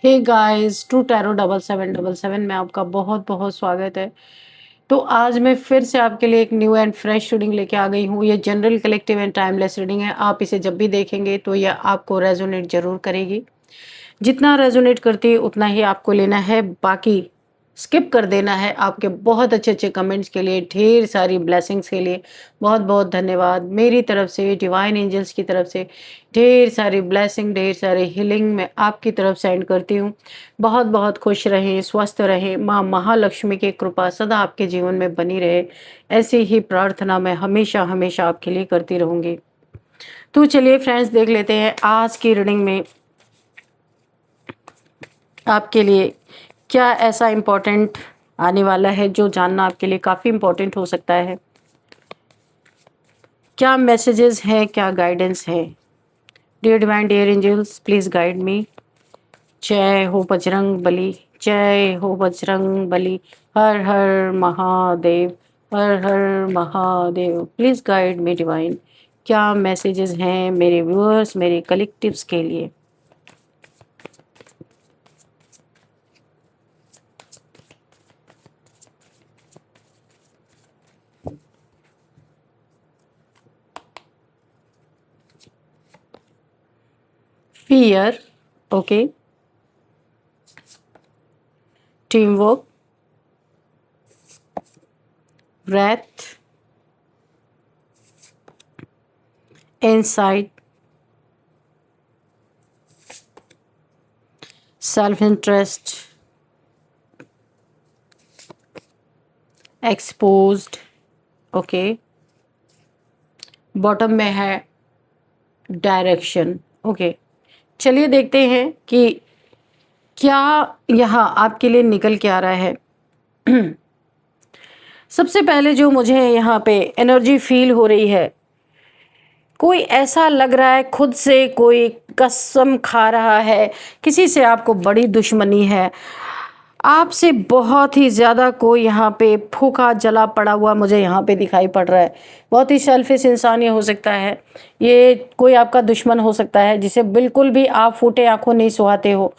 Hey guys, true tarot 7777 में आपका बहुत बहुत स्वागत है। तो आज मैं फिर से आपके लिए एक न्यू एंड फ्रेश रीडिंग लेके आ गई हूँ। ये general collective and timeless reading है। आप इसे जब भी देखेंगे तो यह आपको रेजोनेट जरूर करेगी। जितना रेजोनेट करती है उतना ही आपको लेना है, बाकी स्किप कर देना है। आपके बहुत अच्छे अच्छे कमेंट्स के लिए, ढेर सारी ब्लेसिंग्स के लिए बहुत बहुत धन्यवाद। मेरी तरफ से, डिवाइन एंजल्स की तरफ से ढेर सारी ब्लेसिंग, ढेर सारे हीलिंग मैं आपकी तरफ सेंड करती हूँ। बहुत बहुत खुश रहें, स्वस्थ रहें, माँ महालक्ष्मी की कृपा सदा आपके जीवन में बनी रहे, ऐसी ही प्रार्थना मैं हमेशा हमेशा आपके लिए करती रहूँगी। तो चलिए फ्रेंड्स, देख लेते हैं आज की रीडिंग में आपके लिए क्या ऐसा इम्पोर्टेंट आने वाला है जो जानना आपके लिए काफ़ी इम्पोर्टेंट हो सकता है। क्या मैसेजेस हैं, क्या गाइडेंस है। Dear divine, dear angels, please guide me. जय हो बजरंग बली, जय हो बजरंग बली। हर हर महादेव, हर हर Mahadev. Please guide me divine. क्या मैसेजेस हैं मेरे व्यूअर्स, मेरे कलेक्टिव्स के लिए। Fear, okay. Teamwork, wrath, insight, self-interest, exposed, okay. Bottom में है डायरेक्शन, ओके। चलिए देखते हैं कि क्या यहाँ आपके लिए निकल के आ रहा है। सबसे पहले जो मुझे यहाँ पे एनर्जी फील हो रही है, कोई ऐसा लग रहा है खुद से कोई कसम खा रहा है, किसी से आपको बड़ी दुश्मनी है, आपसे बहुत ही ज़्यादा कोई यहाँ पे फूका जला पड़ा हुआ मुझे यहाँ पे दिखाई पड़ रहा है। बहुत ही सेल्फिश इंसान ये हो सकता है, ये कोई आपका दुश्मन हो सकता है जिसे बिल्कुल भी आप फूटे आंखों नहीं सुहाते हो,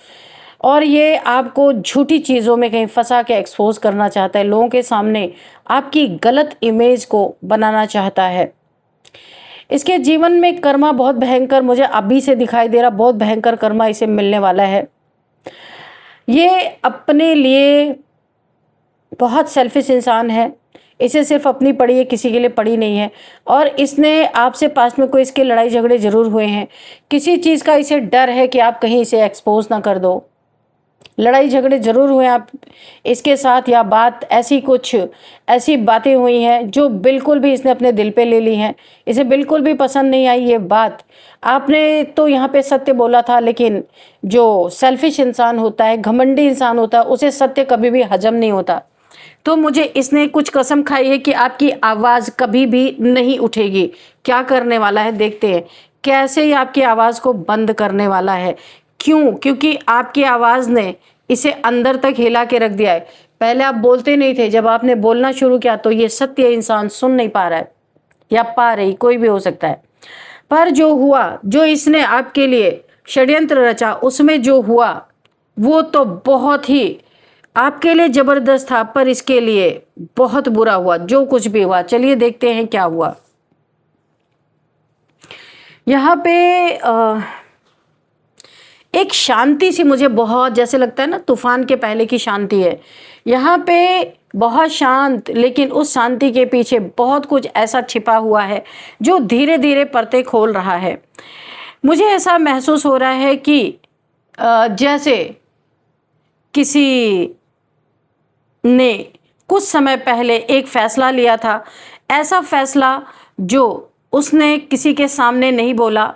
और ये आपको झूठी चीज़ों में कहीं फंसा के एक्सपोज करना चाहता है, लोगों के सामने आपकी गलत इमेज को बनाना चाहता है। इसके जीवन में कर्मा बहुत भयंकर मुझे अभी से दिखाई दे रहा, बहुत भयंकर कर्मा इसे मिलने वाला है। ये अपने लिए बहुत सेल्फिश इंसान है, इसे सिर्फ अपनी पड़ी है, किसी के लिए पड़ी नहीं है। और इसने आपसे पास्ट में कोई इसके लड़ाई झगड़े जरूर हुए हैं, किसी चीज़ का इसे डर है कि आप कहीं इसे एक्सपोज ना कर दो। लड़ाई झगड़े जरूर हुए आप इसके साथ, या बात ऐसी कुछ ऐसी बातें हुई हैं जो बिल्कुल भी इसने अपने दिल पे ले ली हैं, इसे बिल्कुल भी पसंद नहीं आई ये बात। आपने तो यहाँ पे सत्य बोला था, लेकिन जो सेल्फिश इंसान होता है, घमंडी इंसान होता है, उसे सत्य कभी भी हजम नहीं होता। तो मुझे इसने कुछ कसम खाई है कि आपकी आवाज़ कभी भी नहीं उठेगी। क्या करने वाला है देखते हैं, कैसे ये आपकी आवाज़ को बंद करने वाला है। क्यों? क्योंकि आपकी आवाज़ ने इसे अंदर तक हिला के रख दिया है। पहले आप बोलते नहीं थे, जब आपने बोलना शुरू किया तो ये सत्य इंसान सुन नहीं पा रहा है, या पा रही, कोई भी हो सकता है। पर जो हुआ, जो इसने आपके लिए षड्यंत्र रचा, उसमें जो हुआ वो तो बहुत ही आपके लिए जबरदस्त था, पर इसके लिए बहुत बुरा हुआ जो कुछ भी हुआ। चलिए देखते हैं क्या हुआ। यहाँ पे एक शांति सी मुझे बहुत जैसे लगता है ना, तूफान के पहले की शांति है यहाँ पे, बहुत शांत, लेकिन उस शांति के पीछे बहुत कुछ ऐसा छिपा हुआ है जो धीरे धीरे परतें खोल रहा है। मुझे ऐसा महसूस हो रहा है कि जैसे किसी ने कुछ समय पहले एक फैसला लिया था, ऐसा फैसला जो उसने किसी के सामने नहीं बोला,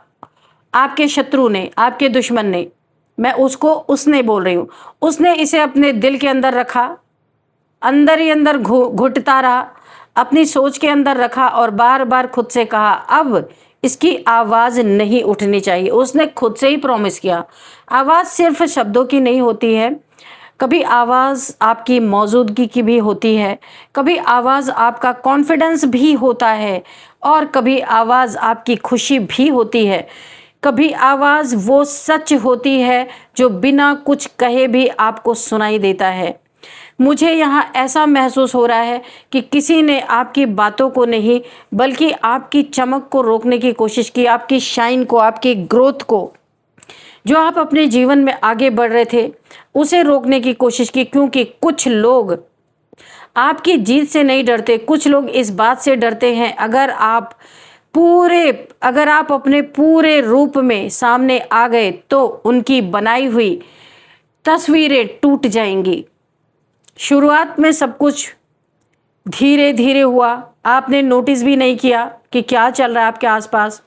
आपके शत्रु ने, आपके दुश्मन ने, मैं उसको उसने बोल रही हूँ, उसने इसे अपने दिल के अंदर रखा, अंदर ही अंदर घुटता रहा, अपनी सोच के अंदर रखा, और बार बार खुद से कहा अब इसकी आवाज़ नहीं उठनी चाहिए। उसने खुद से ही प्रॉमिस किया। आवाज़ सिर्फ शब्दों की नहीं होती है, कभी आवाज़ आपकी मौजूदगी की भी होती है, कभी आवाज़ आपका कॉन्फिडेंस भी होता है, और कभी आवाज़ आपकी खुशी भी होती है। कभी आवाज़ वो सच होती है जो बिना कुछ कहे भी आपको सुनाई देता है। मुझे यहाँ ऐसा महसूस हो रहा है कि किसी ने आपकी बातों को नहीं बल्कि आपकी चमक को रोकने की कोशिश की, आपकी शाइन को, आपकी ग्रोथ को, जो आप अपने जीवन में आगे बढ़ रहे थे उसे रोकने की कोशिश की। क्योंकि कुछ लोग आपकी जीत से नहीं डरते, कुछ लोग इस बात से डरते हैं अगर आप अपने पूरे रूप में सामने आ गए तो उनकी बनाई हुई तस्वीरें टूट जाएंगी। शुरुआत में सब कुछ धीरे धीरे हुआ, आपने नोटिस भी नहीं किया कि क्या चल रहा है आपके आसपास।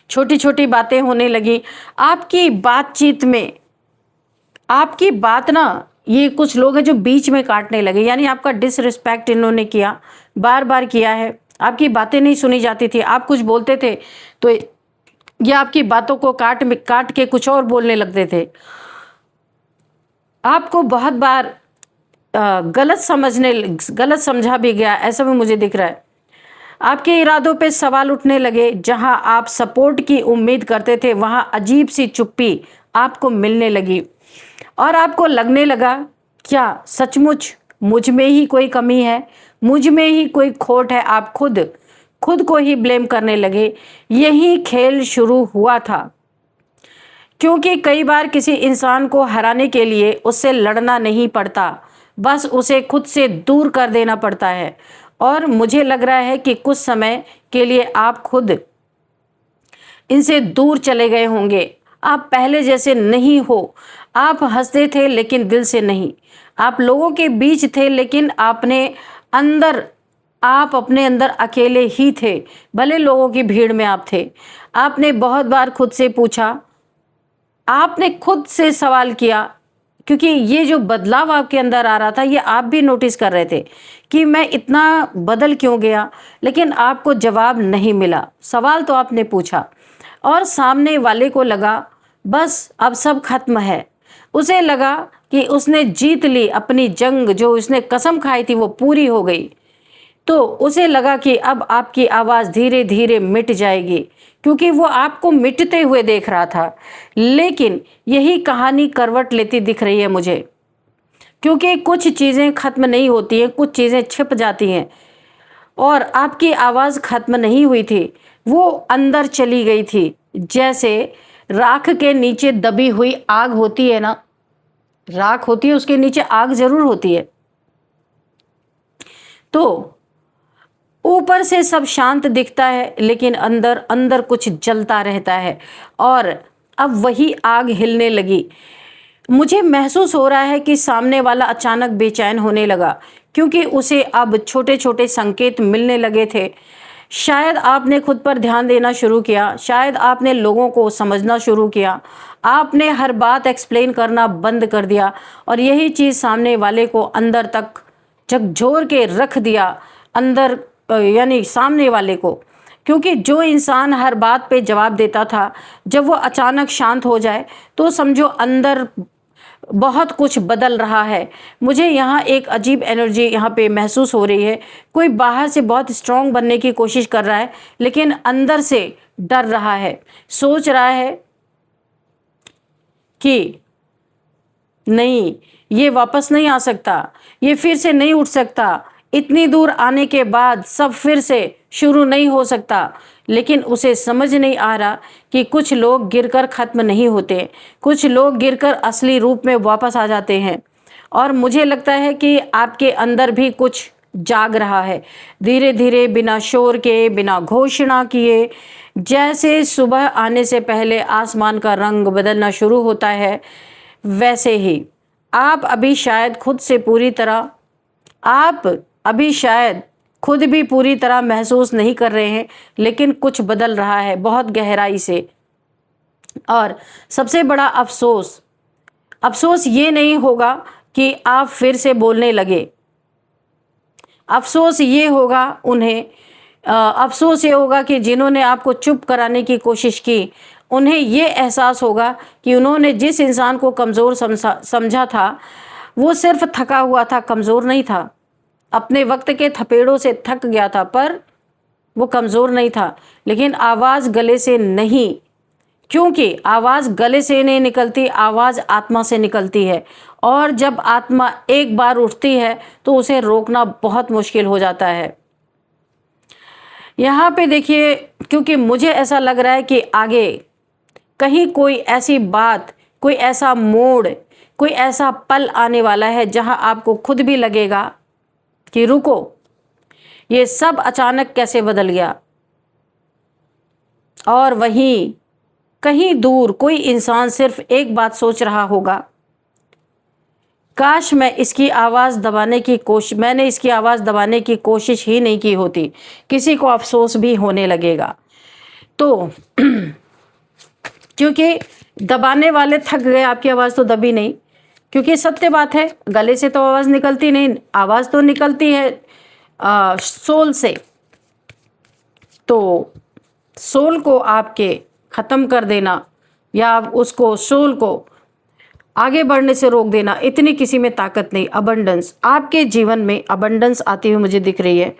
छोटी छोटी बातें होने लगी आपकी बातचीत में। आपकी बात ना, ये कुछ लोग हैं जो बीच में काटने लगे, यानी आपका डिसरिस्पेक्ट इन्होंने किया, बार बार किया है। आपकी बातें नहीं सुनी जाती थी, आप कुछ बोलते थे तो ये आपकी बातों को काट के कुछ और बोलने लगते थे। आपको बहुत बार गलत समझा भी गया, ऐसा भी मुझे दिख रहा है। आपके इरादों पे सवाल उठने लगे। जहां आप सपोर्ट की उम्मीद करते थे वहां अजीब सी चुप्पी आपको मिलने लगी और आपको लगने लगा क्या सचमुच मुझ में ही कोई कमी है, मुझ में ही कोई खोट है। आप खुद को ही ब्लेम करने लगे। यही खेल शुरू हुआ था, क्योंकि कई बार किसी इंसान को हराने के लिए उससे लड़ना नहीं पड़ता, बस उसे खुद से दूर कर देना पड़ता है। और मुझे लग रहा है कि कुछ समय के लिए आप खुद इनसे दूर चले गए होंगे। आप पहले जैसे नहीं हो। आप हंसते थे लेकिन दिल से नहीं। आप लोगों के बीच थे लेकिन आप अपने अंदर अकेले ही थे, भले लोगों की भीड़ में आप थे। आपने बहुत बार खुद से पूछा, आपने खुद से सवाल किया, क्योंकि ये जो बदलाव आपके अंदर आ रहा था ये आप भी नोटिस कर रहे थे कि मैं इतना बदल क्यों गया, लेकिन आपको जवाब नहीं मिला। सवाल तो आपने पूछा और सामने वाले को लगा बस अब सब खत्म है। उसे लगा कि उसने जीत ली, अपनी जंग जो उसने कसम खाई थी वो पूरी हो गई। तो उसे लगा कि अब आपकी आवाज़ धीरे धीरे मिट जाएगी, क्योंकि वो आपको मिटते हुए देख रहा था। लेकिन यही कहानी करवट लेती दिख रही है मुझे, क्योंकि कुछ चीज़ें ख़त्म नहीं होती हैं, कुछ चीज़ें छिप जाती हैं। और आपकी आवाज़ ख़त्म नहीं हुई थी, वो अंदर चली गई थी। जैसे राख के नीचे दबी हुई आग होती है ना, राख होती है उसके नीचे आग ज़रूर होती है। तो ऊपर से सब शांत दिखता है लेकिन अंदर अंदर कुछ जलता रहता है। और अब वही आग हिलने लगी। मुझे महसूस हो रहा है कि सामने वाला अचानक बेचैन होने लगा, क्योंकि उसे अब छोटे छोटे संकेत मिलने लगे थे। शायद आपने खुद पर ध्यान देना शुरू किया, शायद आपने लोगों को समझना शुरू किया, आपने हर बात एक्सप्लेन करना बंद कर दिया और यही चीज़ सामने वाले को अंदर तक झकझोर के रख दिया, अंदर यानी सामने वाले को। क्योंकि जो इंसान हर बात पे जवाब देता था, जब वो अचानक शांत हो जाए तो समझो अंदर बहुत कुछ बदल रहा है। मुझे यहाँ एक अजीब एनर्जी यहाँ पे महसूस हो रही है। कोई बाहर से बहुत स्ट्रांग बनने की कोशिश कर रहा है लेकिन अंदर से डर रहा है, सोच रहा है कि नहीं, ये वापस नहीं आ सकता, ये फिर से नहीं उठ सकता, इतनी दूर आने के बाद सब फिर से शुरू नहीं हो सकता। लेकिन उसे समझ नहीं आ रहा कि कुछ लोग गिरकर ख़त्म नहीं होते, कुछ लोग गिरकर असली रूप में वापस आ जाते हैं। और मुझे लगता है कि आपके अंदर भी कुछ जाग रहा है, धीरे धीरे, बिना शोर के, बिना घोषणा किए। जैसे सुबह आने से पहले आसमान का रंग बदलना शुरू होता है, वैसे ही आप अभी शायद खुद भी पूरी तरह महसूस नहीं कर रहे हैं, लेकिन कुछ बदल रहा है बहुत गहराई से। और सबसे बड़ा अफसोस ये नहीं होगा कि आप फिर से बोलने लगे, अफसोस ये होगा कि जिन्होंने आपको चुप कराने की कोशिश की, उन्हें ये एहसास होगा कि उन्होंने जिस इंसान को कमज़ोर समझा था वो सिर्फ थका हुआ था, कमज़ोर नहीं था, अपने वक्त के थपेड़ों से थक गया था। पर वो कमज़ोर नहीं था, लेकिन आवाज़ गले से नहीं, क्योंकि आवाज़ गले से नहीं निकलती, आवाज़ आत्मा से निकलती है। और जब आत्मा एक बार उठती है तो उसे रोकना बहुत मुश्किल हो जाता है। यहाँ पे देखिए, क्योंकि मुझे ऐसा लग रहा है कि आगे कहीं कोई ऐसी बात, कोई ऐसा मोड़, कोई ऐसा पल आने वाला है जहाँ आपको खुद भी लगेगा कि रुको, ये सब अचानक कैसे बदल गया। और वहीं कहीं दूर कोई इंसान सिर्फ एक बात सोच रहा होगा, काश मैंने इसकी आवाज़ दबाने की कोशिश ही नहीं की होती। किसी को अफसोस भी होने लगेगा। तो क्योंकि दबाने वाले थक गए, आपकी आवाज़ तो दबी नहीं, क्योंकि सत्य बात है, गले से तो आवाज़ निकलती नहीं, आवाज़ तो निकलती है सोल से। तो सोल को आपके ख़त्म कर देना या उसको, सोल को आगे बढ़ने से रोक देना, इतनी किसी में ताकत नहीं। अबंडेंस, आपके जीवन में अबंडेंस आती हुई मुझे दिख रही है।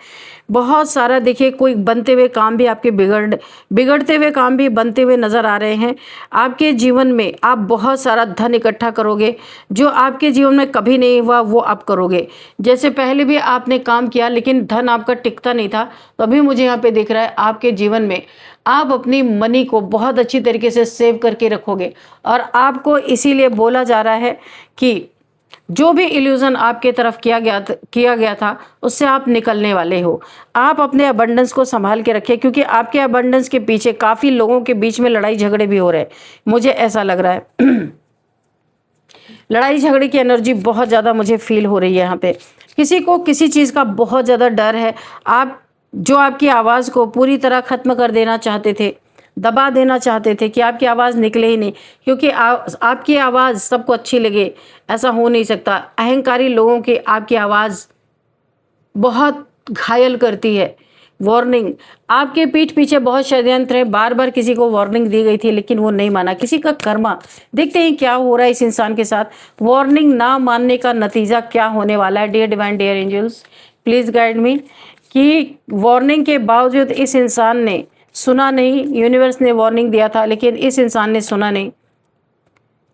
बहुत सारा देखिए, कोई बनते हुए काम भी आपके बिगड़ते हुए काम भी बनते हुए नज़र आ रहे हैं। आपके जीवन में आप बहुत सारा धन इकट्ठा करोगे, जो आपके जीवन में कभी नहीं हुआ वो आप करोगे। जैसे पहले भी आपने काम किया लेकिन धन आपका टिकता नहीं था, तो अभी मुझे यहाँ पे दिख रहा है आपके जीवन में आप अपनी मनी को बहुत अच्छी तरीके से सेव करके रखोगे। और आपको इसीलिए बोला जा रहा है कि जो भी इल्यूजन आपके तरफ किया गया था उससे आप निकलने वाले हो। आप अपने अबंडेंस को संभाल के रखें, क्योंकि आपके अबंडेंस के पीछे काफ़ी लोगों के बीच में लड़ाई झगड़े भी हो रहे हैं, मुझे ऐसा लग रहा है। लड़ाई झगड़े की एनर्जी बहुत ज़्यादा मुझे फील हो रही है यहाँ पे। किसी को किसी चीज़ का बहुत ज़्यादा डर है। आप जो आपकी आवाज़ को पूरी तरह ख़त्म कर देना चाहते थे, दबा देना चाहते थे कि आपकी आवाज़ निकले ही नहीं, क्योंकि आपकी आवाज़ सबको अच्छी लगे, ऐसा हो नहीं सकता। अहंकारी लोगों की आपकी आवाज़ बहुत घायल करती है। वार्निंग, आपके पीठ पीछे बहुत षड्यंत्र है। बार बार किसी को वार्निंग दी गई थी लेकिन वो नहीं माना। किसी का कर्मा, देखते हैं क्या हो रहा है इस इंसान के साथ। वार्निंग ना मानने का नतीजा क्या होने वाला है। Dear divine, dear angels, please guide me कि वार्निंग के बावजूद इस इंसान ने सुना नहीं। यूनिवर्स ने वार्निंग दिया था लेकिन इस इंसान ने सुना नहीं,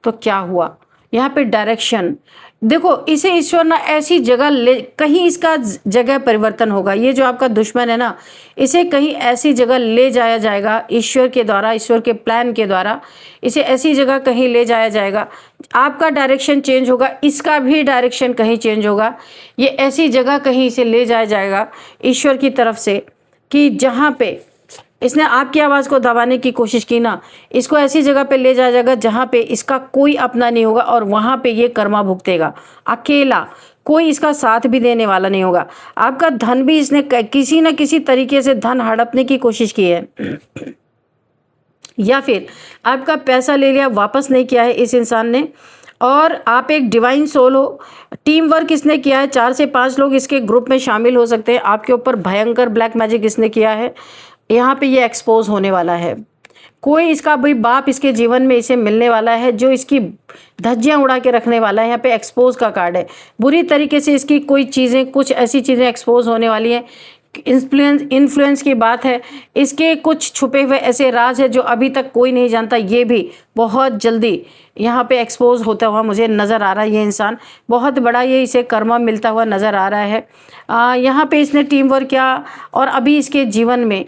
तो क्या हुआ यहाँ पे। डायरेक्शन देखो, इसे ईश्वर ना ऐसी जगह ले, कहीं इसका जगह परिवर्तन होगा। ये जो आपका दुश्मन है ना, इसे कहीं ऐसी जगह ले जाया जाएगा ईश्वर के द्वारा, ईश्वर के प्लान के द्वारा इसे ऐसी जगह कहीं ले जाया जाएगा। आपका डायरेक्शन चेंज होगा, इसका भी डायरेक्शन कहीं चेंज होगा। ये ऐसी जगह कहीं इसे ले जाया जाएगा ईश्वर की तरफ से कि जहाँ पे इसने आपकी आवाज़ को दबाने की कोशिश की ना, इसको ऐसी जगह पे ले जाया जाएगा जहाँ पे इसका कोई अपना नहीं होगा और वहाँ पे ये कर्मा भुगतेगा अकेला। कोई इसका साथ भी देने वाला नहीं होगा। आपका धन भी इसने किसी न किसी तरीके से धन हड़पने की कोशिश की है या फिर आपका पैसा ले लिया, वापस नहीं किया है इस इंसान ने। और आप एक डिवाइन सोल हो। टीम वर्क इसने किया है, 4 से 5 लोग इसके ग्रुप में शामिल हो सकते हैं। आपके ऊपर भयंकर ब्लैक मैजिक इसने किया है। यहाँ पे ये एक्सपोज होने वाला है। कोई इसका भाई बाप इसके जीवन में इसे मिलने वाला है जो इसकी धज्जियाँ उड़ा के रखने वाला है। यहाँ पे एक्सपोज का कार्ड है। बुरी तरीके से इसकी कोई चीज़ें, कुछ ऐसी चीज़ें एक्सपोज होने वाली हैं। इन्फ्लुएंस की बात है। इसके कुछ छुपे हुए ऐसे राज है जो अभी तक कोई नहीं जानता, ये भी बहुत जल्दी यहाँ पे एक्सपोज होता हुआ मुझे नज़र आ रहा है। ये इंसान बहुत बड़ा, ये इसे कर्मा मिलता हुआ नज़र आ रहा है। यहाँ पे इसने टीम वर्क किया और अभी इसके जीवन में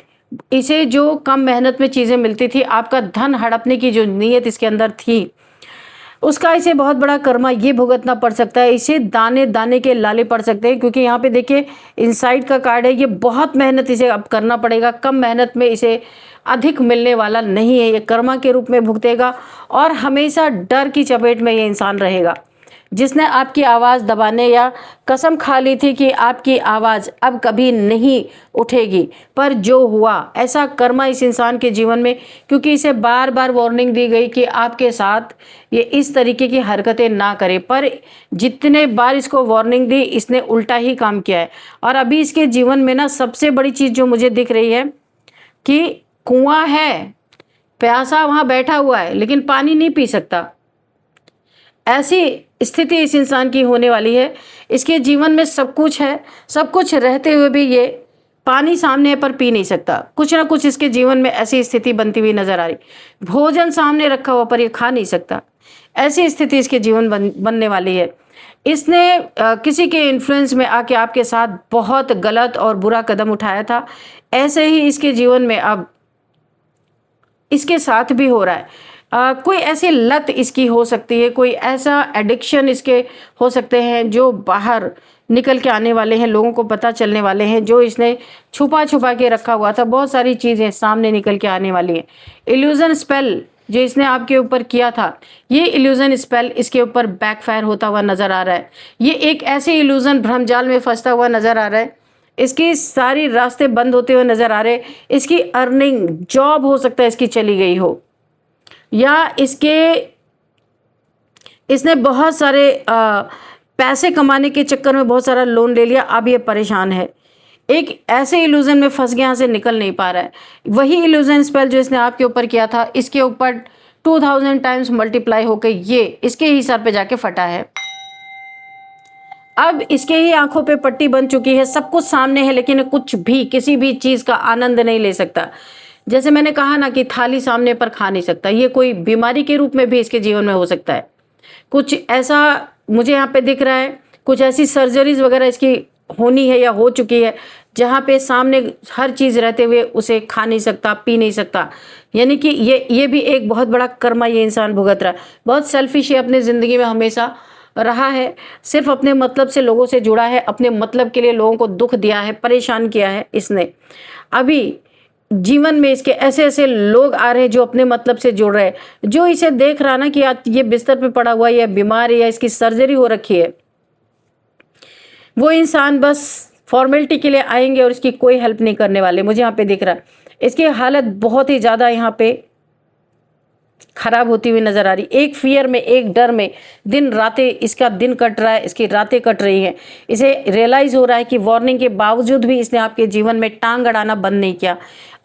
इसे जो कम मेहनत में चीज़ें मिलती थी, आपका धन हड़पने की जो नीयत इसके अंदर थी, उसका इसे बहुत बड़ा कर्मा ये भुगतना पड़ सकता है। इसे दाने दाने के लाले पड़ सकते हैं, क्योंकि यहाँ पे देखिए इनसाइड का कार्ड है। ये बहुत मेहनत इसे अब करना पड़ेगा। कम मेहनत में इसे अधिक मिलने वाला नहीं है। ये कर्मा के रूप में भुगतेगा और हमेशा डर की चपेट में ये इंसान रहेगा। जिसने आपकी आवाज़ दबाने या कसम खा ली थी कि आपकी आवाज़ अब कभी नहीं उठेगी, पर जो हुआ ऐसा कर्मा इस इंसान के जीवन में, क्योंकि इसे बार बार वार्निंग दी गई कि आपके साथ ये इस तरीके की हरकतें ना करे, पर जितने बार इसको वार्निंग दी इसने उल्टा ही काम किया है। और अभी इसके जीवन में ना सबसे बड़ी चीज़ जो मुझे दिख रही है कि कुआं है, प्यासा वहाँ बैठा हुआ है लेकिन पानी नहीं पी सकता। ऐसी स्थिति इस इंसान की होने वाली है। इसके जीवन में सब कुछ है, सब कुछ रहते हुए भी ये पानी सामने है पर पी नहीं सकता, कुछ ना कुछ इसके जीवन में ऐसी स्थिति बनती हुई नजर आ रही। भोजन सामने रखा हुआ पर ये खा नहीं सकता, ऐसी स्थिति इसके जीवन बनने वाली है। इसने किसी के इन्फ्लुएंस में आके आपके साथ बहुत गलत और बुरा कदम उठाया था, ऐसे ही इसके जीवन में अब इसके साथ भी हो रहा है। कोई ऐसी लत इसकी हो सकती है, कोई ऐसा एडिक्शन इसके हो सकते हैं जो बाहर निकल के आने वाले हैं, लोगों को पता चलने वाले हैं, जो इसने छुपा छुपा के रखा हुआ था, बहुत सारी चीज़ें सामने निकल के आने वाली हैं। इल्यूजन स्पेल जो इसने आपके ऊपर किया था, ये इल्यूजन स्पेल इसके ऊपर बैकफायर होता हुआ नज़र आ रहा है। ये एक ऐसे इल्यूजन भ्रमजाल में फंसता हुआ नज़र आ रहा है, इसकी सारी रास्ते बंद होते हुए नज़र आ रहे। इसकी अर्निंग जॉब हो सकता है इसकी चली गई हो, या इसने बहुत सारे पैसे कमाने के चक्कर में बहुत सारा लोन ले लिया, अब ये परेशान है, एक ऐसे इल्यूजन में फंस गया, यहाँ से निकल नहीं पा रहा है। वही इल्यूजन स्पेल जो इसने आपके ऊपर किया था, इसके ऊपर 2000 टाइम्स मल्टीप्लाई होकर ये इसके ही सर पे जाके फटा है। अब इसके ही आंखों पे पट्टी बन चुकी है, सब कुछ सामने है, लेकिन कुछ भी किसी भी चीज़ का आनंद नहीं ले सकता। जैसे मैंने कहा ना कि थाली सामने पर खा नहीं सकता, ये कोई बीमारी के रूप में भी इसके जीवन में हो सकता है। कुछ ऐसा मुझे यहाँ पे दिख रहा है, कुछ ऐसी सर्जरीज वगैरह इसकी होनी है या हो चुकी है, जहाँ पे सामने हर चीज़ रहते हुए उसे खा नहीं सकता, पी नहीं सकता। यानी कि ये भी एक बहुत बड़ा कर्मा ये इंसान भुगत रहा है। बहुत सेल्फिश है, अपने ज़िंदगी में हमेशा रहा है, सिर्फ अपने मतलब से लोगों से जुड़ा है, अपने मतलब के लिए लोगों को दुख दिया है, परेशान किया है इसने। अभी जीवन में इसके ऐसे ऐसे लोग आ रहे हैं जो अपने मतलब से जुड़ रहे हैं, जो इसे देख रहा ना कि आज ये बिस्तर पे पड़ा हुआ है या बीमार है या इसकी सर्जरी हो रखी है, वो इंसान बस फॉर्मेलिटी के लिए आएंगे और इसकी कोई हेल्प नहीं करने वाले। मुझे यहाँ पे दिख रहा है इसकी हालत बहुत ही ज़्यादा यहाँ पे खराब होती हुई नजर आ रही। एक फियर में, एक डर में दिन रातें इसका दिन कट रहा है, इसकी रातें कट रही हैं। इसे रियलाइज़ हो रहा है कि वार्निंग के बावजूद भी इसने आपके जीवन में टांग अड़ाना बंद नहीं किया।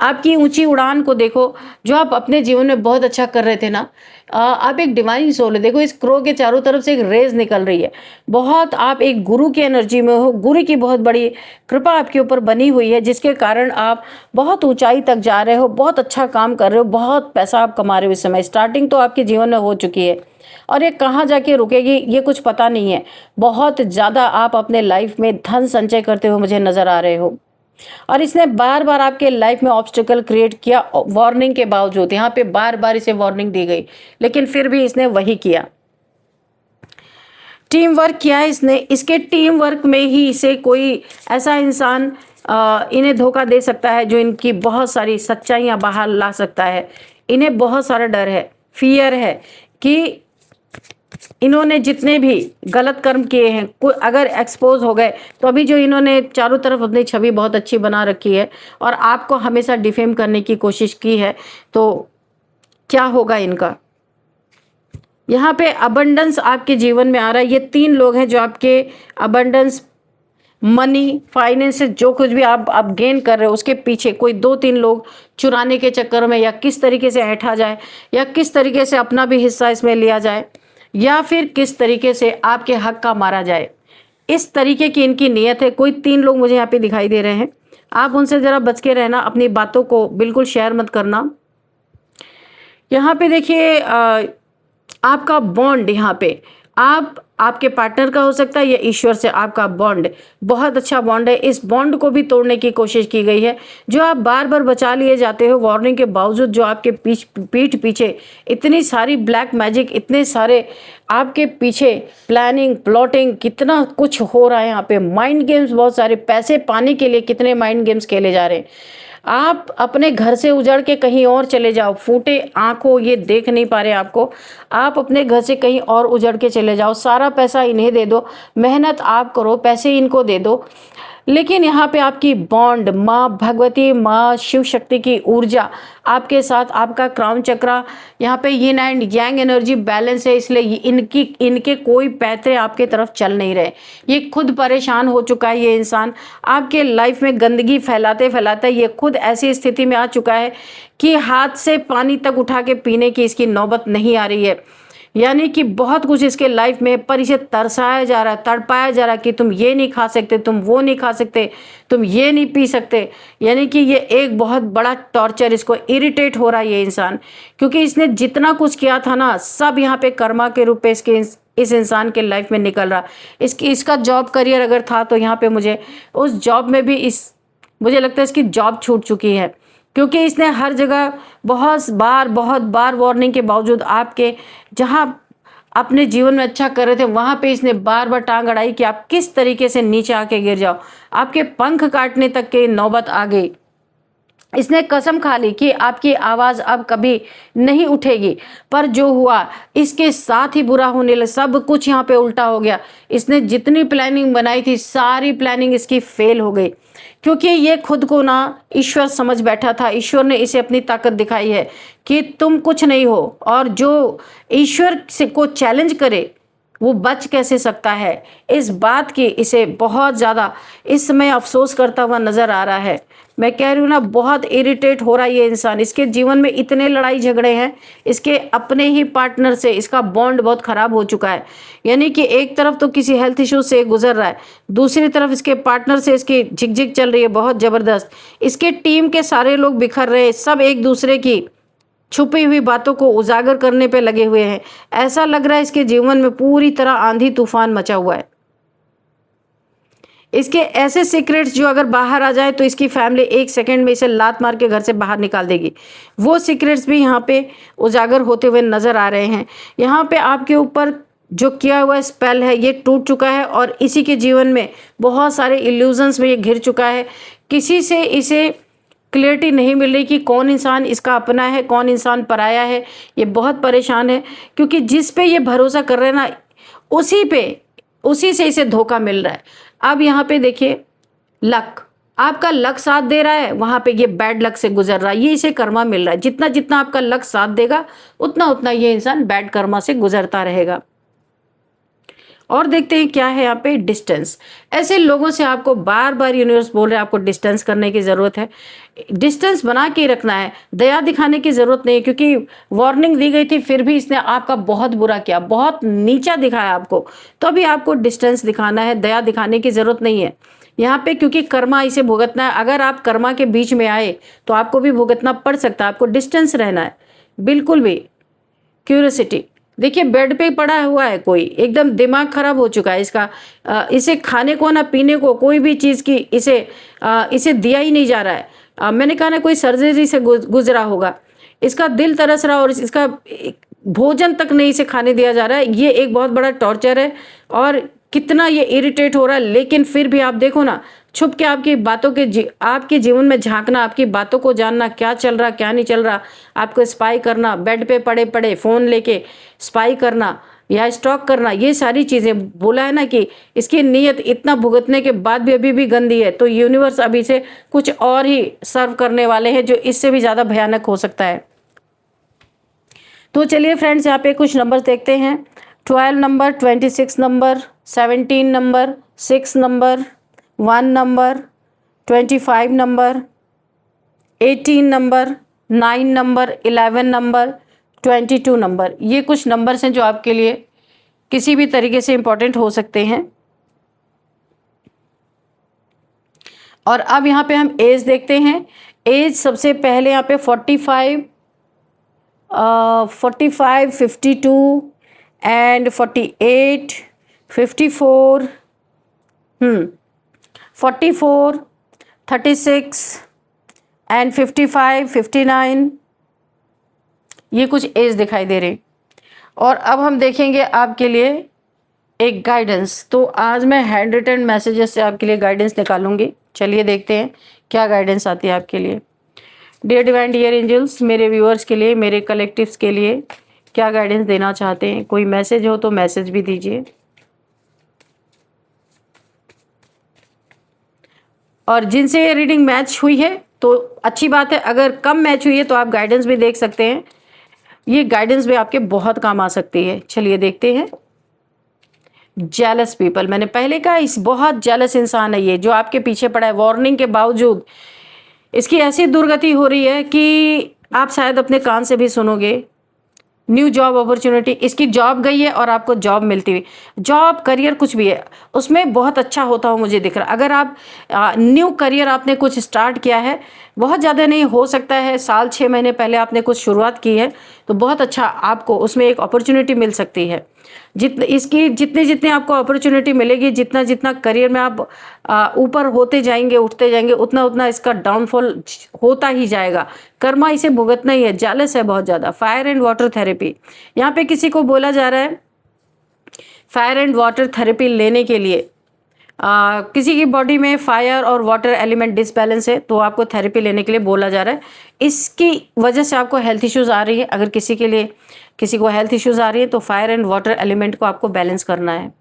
आपकी ऊंची उड़ान को देखो, जो आप अपने जीवन में बहुत अच्छा कर रहे थे ना, आप एक डिवाइन सोल है। देखो इस क्रो के चारों तरफ से एक रेज निकल रही है, बहुत आप एक गुरु की एनर्जी में हो, गुरु की बहुत बड़ी कृपा आपके ऊपर बनी हुई है, जिसके कारण आप बहुत ऊंचाई तक जा रहे हो, बहुत अच्छा काम कर रहे हो, बहुत पैसा आप कमा रहे हो। इस समय स्टार्टिंग तो आपके जीवन में हो चुकी है और ये कहाँ जाके रुकेगी ये कुछ पता नहीं है। बहुत ज़्यादा आप अपने लाइफ में धन संचय करते हुए मुझे नज़र आ रहे हो, और इसने बार बार आपके लाइफ में ऑब्स्टिकल क्रिएट किया वार्निंग के बावजूद। यहाँ पे बार बार इसे वार्निंग दी गई, लेकिन फिर भी इसने वही किया। टीम वर्क किया इसने, इसके टीम वर्क में ही इसे कोई ऐसा इंसान इन्हें धोखा दे सकता है जो इनकी बहुत सारी सच्चाइयाँ बाहर ला सकता है। इन्हें बहुत सारा डर है, फियर है कि इन्होंने जितने भी गलत कर्म किए हैं, कोई अगर एक्सपोज हो गए तो अभी जो इन्होंने चारों तरफ अपनी छवि बहुत अच्छी बना रखी है और आपको हमेशा डिफेम करने की कोशिश की है, तो क्या होगा इनका। यहाँ पे अबंडेंस आपके जीवन में आ रहा है। ये 3 लोग हैं जो आपके अबंडेंस, मनी, फाइनेंस, जो कुछ भी आप गेन कर रहे हो उसके पीछे कोई 2-3 लोग चुराने के चक्कर में, या किस तरीके से ऐंठा जाए, या किस तरीके से अपना भी हिस्सा इसमें लिया जाए, या फिर किस तरीके से आपके हक का मारा जाए, इस तरीके की इनकी नीयत है। कोई 3 लोग मुझे यहाँ पे दिखाई दे रहे हैं, आप उनसे ज़रा बच के रहना, अपनी बातों को बिल्कुल शेयर मत करना। यहाँ पे देखिए आपका बॉन्ड, यहाँ पे आपके पार्टनर का हो सकता है या ईश्वर से आपका बॉन्ड बहुत अच्छा बॉन्ड है। इस बॉन्ड को भी तोड़ने की कोशिश की गई है, जो आप बार बार बचा लिए जाते हो वार्निंग के बावजूद। जो आपके पीठ पीछे इतनी सारी ब्लैक मैजिक, इतने सारे आपके पीछे प्लानिंग, प्लॉटिंग, कितना कुछ हो रहा है यहाँ पे। माइंड गेम्स बहुत सारे, पैसे पाने के लिए कितने माइंड गेम्स खेले जा रहे हैं। आप अपने घर से उजड़ के कहीं और चले जाओ, फूटे आंखों ये देख नहीं पा रहे आपको, आप अपने घर से कहीं और उजड़ के चले जाओ, सारा पैसा इन्हें दे दो, मेहनत आप करो, पैसे इनको दे दो, लेकिन यहाँ पे आपकी बॉन्ड, माँ भगवती, माँ शिव शक्ति की ऊर्जा आपके साथ, आपका क्राउन चक्रा, यहाँ पे yin and yang energy balance है, इसलिए इनके कोई पैतरे आपके तरफ चल नहीं रहे। ये खुद परेशान हो चुका है। ये इंसान आपके लाइफ में गंदगी फैलाते फैलाते ये खुद ऐसी स्थिति में आ चुका है कि हाथ से पानी तक उठा के पीने की इसकी नौबत नहीं आ रही है। यानी कि बहुत कुछ इसके लाइफ में, पर इसे तरसाया जा रहा है, तड़पाया जा रहा है कि तुम ये नहीं खा सकते, तुम वो नहीं खा सकते, तुम ये नहीं पी सकते। यानी कि ये एक बहुत बड़ा टॉर्चर, इसको इरिटेट हो रहा है ये इंसान, क्योंकि इसने जितना कुछ किया था ना, सब यहाँ पे कर्मा के रूप में इसके इस इंसान के लाइफ में निकल रहा। इसका जॉब करियर अगर था तो यहाँ पे मुझे उस जॉब में भी मुझे लगता है इसकी जॉब छूट चुकी है, क्योंकि इसने हर जगह बहुत बार वार्निंग के बावजूद आपके जहाँ अपने जीवन में अच्छा कर रहे थे वहाँ पे इसने बार बार टांग अड़ाई कि आप किस तरीके से नीचे आके गिर जाओ, आपके पंख काटने तक के नौबत आ गई। इसने कसम खा ली कि आपकी आवाज़ अब कभी नहीं उठेगी, पर जो हुआ इसके साथ ही बुरा होने लगा। सब कुछ यहाँ पे उल्टा हो गया। इसने जितनी प्लानिंग बनाई थी सारी प्लानिंग इसकी फेल हो गई, क्योंकि ये खुद को ना ईश्वर समझ बैठा था। ईश्वर ने इसे अपनी ताकत दिखाई है कि तुम कुछ नहीं हो, और जो ईश्वर से को चैलेंज करे वो बच कैसे सकता है। इस बात की इसे बहुत ज़्यादा इस समय अफसोस करता हुआ नज़र आ रहा है। मैं कह रही हूँ ना, बहुत इरिटेट हो रहा है ये इंसान। इसके जीवन में इतने लड़ाई झगड़े हैं, इसके अपने ही पार्टनर से इसका बॉन्ड बहुत ख़राब हो चुका है। यानी कि एक तरफ तो किसी हेल्थ इशू से गुजर रहा है, दूसरी तरफ इसके पार्टनर से इसकी झिकझिक चल रही है बहुत ज़बरदस्त। इसके टीम के सारे लोग बिखर रहे हैं, सब एक दूसरे की छुपी हुई बातों को उजागर करने पे लगे हुए हैं। ऐसा लग रहा है इसके जीवन में पूरी तरह आंधी तूफान मचा हुआ है। इसके ऐसे सीक्रेट्स जो अगर बाहर आ जाए तो इसकी फैमिली एक सेकंड में इसे लात मार के घर से बाहर निकाल देगी। वो सीक्रेट्स भी यहाँ पे उजागर होते हुए नजर आ रहे हैं। यहाँ पे आपके ऊपर जो किया हुआ स्पेल है ये टूट चुका है, और इसी के जीवन में बहुत सारे इल्यूजन्स में ये घिर चुका है। किसी से इसे क्लियरिटी नहीं मिल रही कि कौन इंसान इसका अपना है, कौन इंसान पराया है। ये बहुत परेशान है, क्योंकि जिस पे ये भरोसा कर रहे हैं ना, उसी से इसे धोखा मिल रहा है। अब यहाँ पे देखिए, लक, आपका लक साथ दे रहा है, वहाँ पे ये बैड लक से गुजर रहा है। ये इसे कर्मा मिल रहा है। जितना जितना आपका लक साथ देगा उतना उतना ये इंसान बैड कर्मा से गुजरता रहेगा। और देखते हैं क्या है यहाँ पे, डिस्टेंस। ऐसे लोगों से आपको बार बार यूनिवर्स बोल रहे हैं आपको डिस्टेंस करने की ज़रूरत है, डिस्टेंस बना के रखना है। दया दिखाने की ज़रूरत नहीं है, क्योंकि वार्निंग दी गई थी फिर भी इसने आपका बहुत बुरा किया, बहुत नीचा दिखाया आपको, तो अभी आपको डिस्टेंस दिखाना है, दया दिखाने की ज़रूरत नहीं है यहाँ पे, क्योंकि कर्मा इसे भुगतना है। अगर आप कर्मा के बीच में आए तो आपको भी भुगतना पड़ सकता है। आपको डिस्टेंस रहना है बिल्कुल भी। क्यूरियोसिटी, देखिए बेड पे पड़ा हुआ है कोई, एकदम दिमाग खराब हो चुका है इसका। इसे खाने को ना पीने को कोई भी चीज़ की इसे दिया ही नहीं जा रहा है। मैंने कहा ना, कोई सर्जरी से गुजरा होगा, इसका दिल तरस रहा और इसका भोजन तक नहीं इसे खाने दिया जा रहा है। ये एक बहुत बड़ा टॉर्चर है, और कितना ये इरिटेट हो रहा है। लेकिन फिर भी आप देखो ना, छुप के आपकी बातों के आपके जीवन में झांकना, आपकी बातों को जानना, क्या चल रहा क्या नहीं चल रहा, आपको स्पाई करना, बेड पे पड़े पड़े फ़ोन लेके स्पाई करना या स्टॉक करना, ये सारी चीज़ें। बोला है ना कि इसकी नीयत इतना भुगतने के बाद भी अभी भी गंदी है, तो यूनिवर्स अभी से कुछ और ही सर्व करने वाले हैं जो इससे भी ज़्यादा भयानक हो सकता है। तो चलिए फ्रेंड्स, यहाँ पे कुछ नंबर देखते हैं। 12 number, 26 number, 17 number, 6 number, 1 number, 25 number, 18 number, 9 number, 11 number, 22 number. ये कुछ नंबर्स हैं जो आपके लिए किसी भी तरीके से इम्पोर्टेंट हो सकते हैं। और अब यहाँ पे हम एज देखते हैं। एज सबसे पहले यहाँ पे 45, 52 एंड 48, 54, 44, 36 एंड 55, 59, ये कुछ एज दिखाई दे रही। और अब हम देखेंगे आपके लिए एक गाइडेंस। तो आज मैं हैंड रिटन मैसेजेस से आपके लिए गाइडेंस निकालूंगी। चलिए देखते हैं क्या गाइडेंस आती है आपके लिए। डियर डिवाइन डियर एंजल्स, मेरे व्यूअर्स के लिए, मेरे कलेक्टिव्स के लिए क्या गाइडेंस देना चाहते हैं। कोई मैसेज हो तो मैसेज भी दीजिए। और जिनसे ये रीडिंग मैच हुई है तो अच्छी बात है, अगर कम मैच हुई है तो आप गाइडेंस भी देख सकते हैं। ये गाइडेंस भी आपके बहुत काम आ सकती है। चलिए देखते हैं। जेलस पीपल, मैंने पहले कहा इस बहुत जेलस इंसान है ये, जो आपके पीछे पड़ा है। वार्निंग के बावजूद इसकी ऐसी दुर्गति हो रही है कि आप शायद अपने कान से भी सुनोगे। न्यू जॉब अपॉर्चुनिटी, इसकी जॉब गई है और आपको जॉब मिलती हुई, जॉब करियर कुछ भी है उसमें बहुत अच्छा होता हो मुझे दिख रहा है। अगर आप न्यू करियर आपने कुछ स्टार्ट किया है, बहुत ज़्यादा नहीं, हो सकता है साल 6 महीने पहले आपने कुछ शुरुआत की है, तो बहुत अच्छा आपको उसमें एक अपॉर्चुनिटी मिल सकती है। जितनी जितनी आपको अपॉर्चुनिटी मिलेगी, जितना जितना करियर में आप ऊपर होते जाएंगे, उठते जाएंगे, उतना उतना इसका डाउनफॉल होता ही जाएगा। कर्मा इसे भुगतना ही है, जालस है बहुत ज़्यादा। फायर एंड वाटर थेरेपी, यहाँ पे किसी को बोला जा रहा है फायर एंड वाटर थेरेपी लेने के लिए, किसी की बॉडी में फायर और वाटर एलिमेंट डिसबैलेंस है, तो आपको थेरेपी लेने के लिए बोला जा रहा है। इसकी वजह से आपको हेल्थ इश्यूज़ आ रही है, अगर किसी को हेल्थ इश्यूज़ आ रही है तो फायर एंड वाटर एलिमेंट को आपको बैलेंस करना है।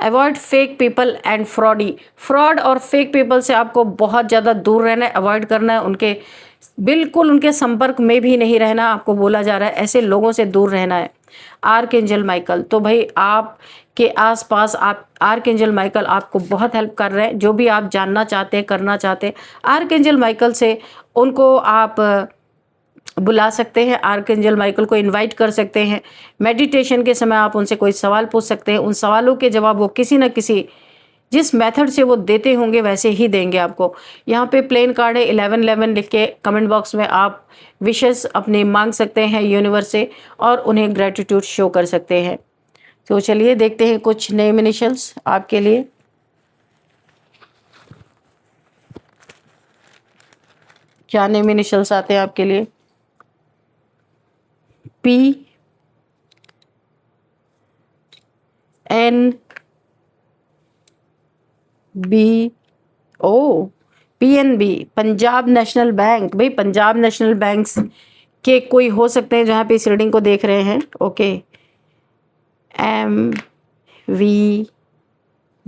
Avoid fake people and fraud और फेक पीपल से आपको बहुत ज़्यादा दूर रहना है, अवॉइड करना है, बिल्कुल उनके संपर्क में भी नहीं रहना, आपको बोला जा रहा है ऐसे लोगों से दूर रहना है। आर्कएंजल माइकल, तो भाई आपके आसपास आप आर्कएंजल माइकल आपको बहुत हेल्प कर रहे हैं, जो भी आप जानना चाहते हैं, करना चाहते हैं, आर्कएंजल माइकल से उनको आप बुला सकते हैं, आर्कएंजल माइकल को इनवाइट कर सकते हैं। मेडिटेशन के समय आप उनसे कोई सवाल पूछ सकते हैं, उन सवालों के जवाब वो किसी न किसी जिस मेथड से वो देते होंगे वैसे ही देंगे आपको। यहाँ पे प्लेन कार्ड है 1111 लिख के कमेंट बॉक्स में आप विशेस अपने मांग सकते हैं यूनिवर्स से और उन्हें ग्रेटिट्यूड शो कर सकते हैं। तो चलिए देखते हैं कुछ नेम इनिशियल्स आपके लिए। क्या नेम इनिशियल्स आते हैं आपके लिए? P N B ओ PNB, पंजाब नेशनल बैंक। भाई पंजाब नेशनल बैंक के कोई हो सकते हैं जहाँ पे इस रीडिंग को देख रहे हैं। ओके,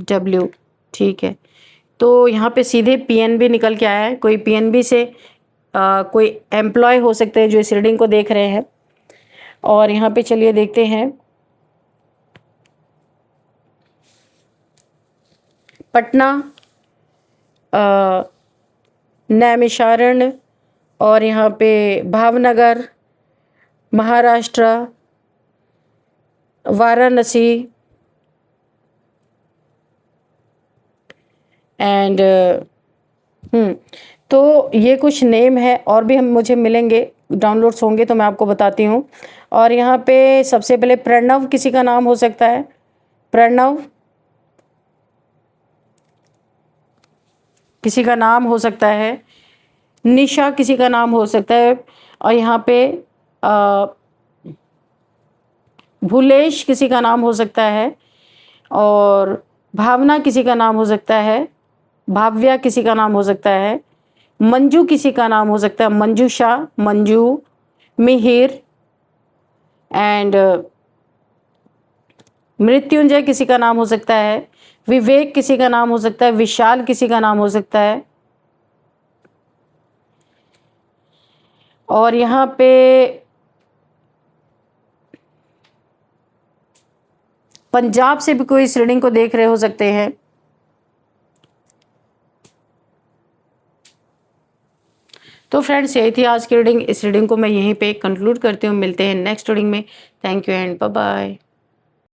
MVW, ठीक है। तो यहाँ पे सीधे PNB निकल के आया है, कोई PNB से कोई एम्प्लॉय हो सकते हैं जो इस रीडिंग को देख रहे हैं। और यहाँ पे चलिए देखते हैं, पटना, नैमिषारण्य और यहाँ पे भावनगर, महाराष्ट्र, वाराणसी एंड तो ये कुछ नेम है, और भी हम मुझे मिलेंगे, डाउनलोड्स होंगे तो मैं आपको बताती हूँ। और यहाँ पे सबसे पहले प्रणव किसी का नाम हो सकता है, प्रणव किसी का नाम हो सकता है, निशा किसी का नाम हो सकता है, और यहाँ पे भूलेश किसी का नाम हो सकता है, और भावना किसी का नाम हो सकता है, भाव्या किसी का नाम हो सकता है, मंजू किसी का नाम हो सकता है, मंजूषा, मंजू, मिहिर एंड मृत्युंजय किसी का नाम हो सकता है, विवेक किसी का नाम हो सकता है, विशाल किसी का नाम हो सकता है। और यहाँ पे पंजाब से भी कोई इस रीडिंग को देख रहे हो सकते हैं। तो फ्रेंड्स यही थी आज की रीडिंग। इस रीडिंग को मैं यहीं पे कंक्लूड करती हूँ। मिलते हैं नेक्स्ट रीडिंग में। Thank you and bye bye.